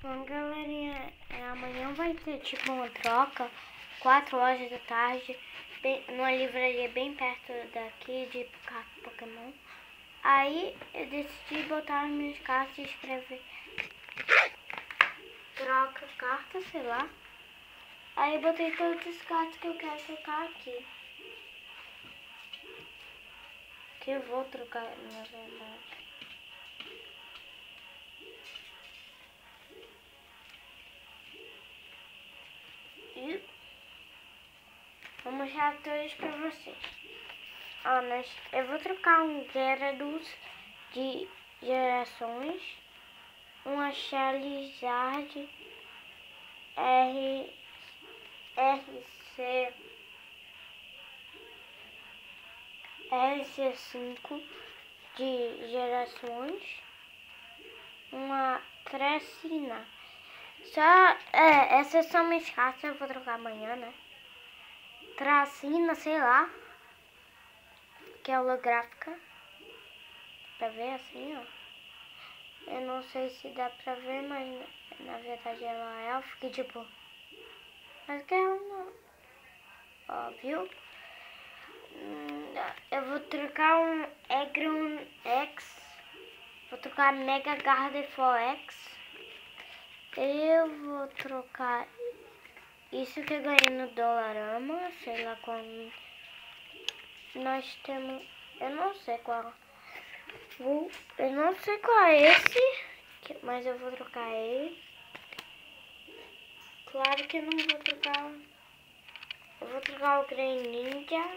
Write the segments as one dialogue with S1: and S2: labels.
S1: Bom, galerinha, amanhã vai ter tipo uma troca, 4 horas da tarde, numa livraria bem perto daqui de Pokémon. Aí eu decidi botar as minhas cartas e escrever troca carta, sei lá. Aí eu botei todas as cartas que eu quero trocar aqui. Que eu vou trocar, na verdade. E vou mostrar todas pra vocês. Ó, eu vou trocar um Gyarados de gerações, uma Charizard RC5 de gerações, uma Tracina. Essas são minhas cartas, eu vou trocar amanhã, né? Tracina, sei lá, que é holográfica. Pra ver assim, ó. Eu não sei se dá pra ver, mas na verdade ela é elfa, tipo. Mas que ela não. Ó, viu? Eu vou trocar um Egron X. Vou trocar Mega Gardevoir X. Eu vou trocar isso que eu ganhei no Dollarama. Sei lá qual. Nós temos. Eu não sei qual. Eu não sei qual é esse. Mas eu vou trocar ele. Claro que eu não vou trocar. Eu vou trocar o Greninja.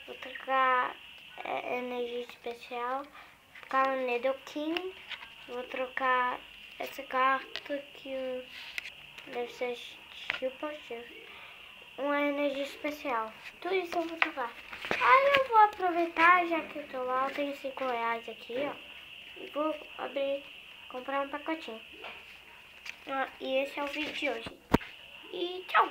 S1: Vou trocar energia especial. Vou trocar o Nidoking. Vou trocar essa carta que deve ser Super Shield. Uma energia especial. Tudo isso eu vou trocar. Aí eu vou aproveitar, já que eu tô lá, eu tenho R$5 aqui, ó. E vou comprar um pacotinho. E esse é o vídeo de hoje. E tchau!